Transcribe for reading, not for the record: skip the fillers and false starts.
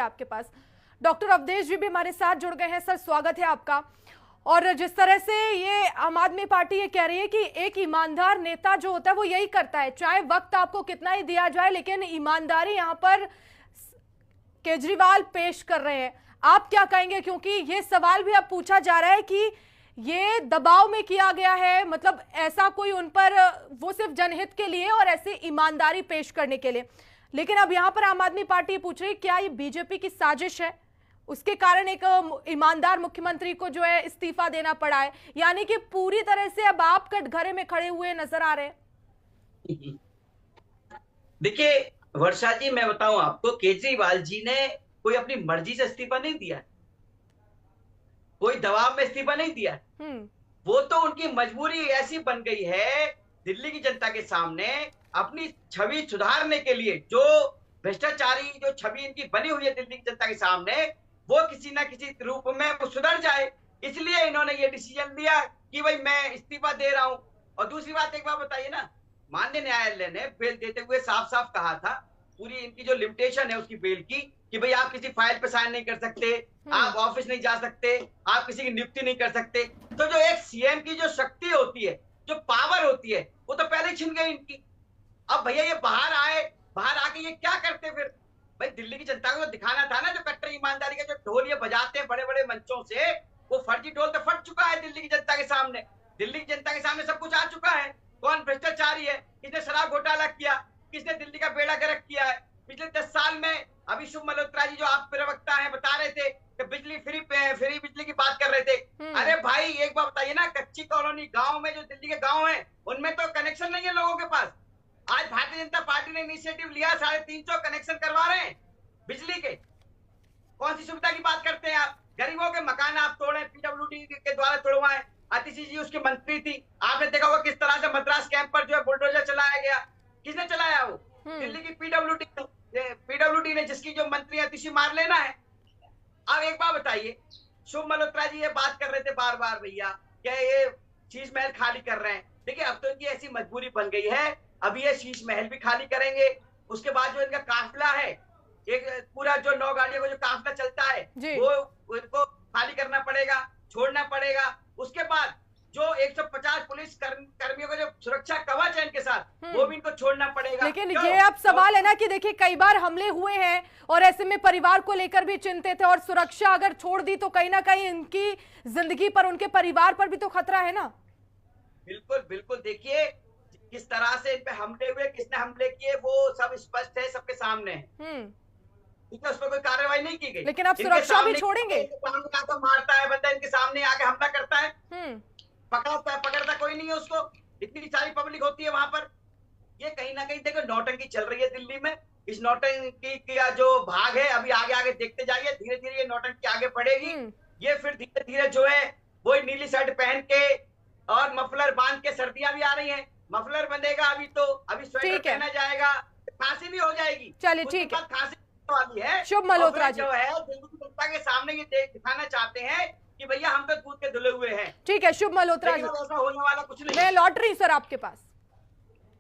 आपके पास डॉक्टर अवधेश जी भी हमारे साथ जुड़ गए हैं। सर, स्वागत है आपका। और जिस तरह से ये आम आदमी पार्टी ये कह रही है कि एक ईमानदार नेता जो होता है वो यही करता है, चाहे वक्त आपको कितना ही दिया जाए, लेकिन ईमानदारी यहाँ पर केजरीवाल पेश कर रहे हैं। आप क्या कहेंगे? क्योंकि ये सवाल भी अब पूछा जा रहा है कि ये दबाव में किया गया है, मतलब ऐसा कोई उन पर, वो सिर्फ जनहित के लिए और ऐसे ईमानदारी पेश करने के लिए। लेकिन अब यहाँ पर आम आदमी पार्टी पूछ रही है क्या ये बीजेपी की साजिश है, उसके कारण एक ईमानदार मुख्यमंत्री को जो है इस्तीफा देना पड़ा है, यानी कि पूरी तरह से अब आप कटघरे में खड़े हुए नजर आ रहे हैं। देखिए वर्षा जी, मैं बताऊं आपको, केजरीवाल जी ने कोई अपनी मर्जी से इस्तीफा नहीं दिया, कोई दबाव में इस्तीफा नहीं दिया। वो तो उनकी मजबूरी ऐसी बन गई है दिल्ली की जनता के सामने अपनी छवि सुधारने के लिए, जो भ्रष्टाचारी जो छवि इनकी बनी हुई है दिल्ली की जनता के सामने, वो किसी ना किसी रूप में वो सुधर जाए। इसलिए इन्होंने ये डिसीजन लिया कि भाई मैं इस्तीफा दे रहा हूं। और दूसरी बात, एक बार बताइए ना, माननीय न्यायालय ने बेल देते हुए साफ साफ कहा था, पूरी इनकी जो लिमिटेशन है उसकी बेल की, कि भाई आप किसी फाइल पे साइन नहीं कर सकते, आप ऑफिस नहीं जा सकते, आप किसी की नियुक्ति नहीं कर सकते। तो जो एक सीएम की जो शक्ति होती है, जो पावर होती है, वो तो पहले छिन गई इनकी। अब भैया ये बाहर आए, बाहर आके ये क्या करते फिर? भाई दिल्ली की जनता को तो दिखाना था ना, जो कट्टर ईमानदारी का जो ढोल ये बजाते हैं बड़े बड़े मंचों से, वो फर्जी ढोल तो फट चुका है दिल्ली की जनता के सामने। दिल्ली की जनता के सामने सब कुछ आ चुका है। कौन भ्रष्टाचारी है, किसने शराब घोटाला किया, किसने दिल्ली का बेड़ा गर्क किया है पिछले 10 साल में। अभी शुभ मल्होत्रा जी जो आप प्रवक्ता हैं बता रहे थे कि बिजली फ्री बिजली की बात कर रहे थे। अरे भाई एक बात बताइए ना, कच्ची कॉलोनी गांव में, जो दिल्ली के गांव हैं, उनमें तो कनेक्शन नहीं है लोगों के पास। आज भारतीय जनता पार्टी ने इनिशिएटिव लिया, 350 कनेक्शन करवा रहे हैं बिजली के। कौन सी सुविधा की बात करते हैं आप? गरीबों के मकान आप तोड़े, पीडब्ल्यूडी के द्वारा तोड़वाए। आतिशी जी उसकी मंत्री थी, आपने देखा होगा किस तरह से मद्रास कैंप पर जो है बुलडोजर चलाया गया। किसने चलाया? वो दिल्ली की पीडब्ल्यूडी ने, जिसकी जो मंत्री आतिशी मार लेना है। अब एक बात बताइए, शुभ मल्होत्रा जी ये बात कर रहे थे बार बार, भैया क्या ये शीश महल खाली कर रहे हैं। देखिए अब तो इनकी ऐसी मजबूरी बन गई है, अभी ये शीश महल भी खाली करेंगे, उसके बाद जो इनका काफिला है, एक पूरा जो 9 गाड़ियों का जो काफिला चलता है, वो इनको खाली करना पड़ेगा, छोड़ना पड़ेगा। उसके बाद जो 150 पुलिस कर्मियों का जो सुरक्षा कवच है इनके साथ, वो भी इनको छोड़ना पड़ेगा। लेकिन ये अब सवाल है ना कि देखिए कई बार हमले हुए हैं और ऐसे में परिवार को लेकर भी चिंतित है, और सुरक्षा अगर छोड़ दी तो कहीं ना कहीं इनकी जिंदगी पर, उनके परिवार पर भी तो खतरा है ना। बिल्कुल बिल्कुल, देखिए किस तरह से इन पे हमले हुए, किसने हमले किए, वो सब स्पष्ट है, सबके सामने है। उस पर कोई कार्रवाई नहीं की गई। लेकिन आप सुरक्षा भी छोड़ेंगे? सामने आकर मारता है बंदा, इनके सामने आके हमला करता है, पकड़ता कोई नहीं है उसको। इतनी सारी पब्लिक होती है वहां पर। ये कहीं ना कहीं देखो नौटंकी चल रही है दिल्ली में। इस नौटंकी का जो भाग है, अभी आगे आगे देखते जाइए, धीरे धीरे ये नौटंकी आगे बढ़ेगी। ये फिर धीरे धीरे जो है वो नीली शर्ट पहन के और मफलर बांध के, सर्दियां भी आ रही है, मफलर बंधेगा अभी स्वेटर पहना जाएगा, खांसी भी हो जाएगी। चलिए ठीक है, खांसी वाली है। शुभ मल्होत्रा जी जो है दिल्ली की जनता के सामने ये दिखाना चाहते हैं कि भैया हम तो दूध के धुले हुए हैं। ठीक है शुभ मल्होत्रा जी, ऐसा होने वाला कुछ नहीं। मैं लौट रही हूँ सर आपके पास।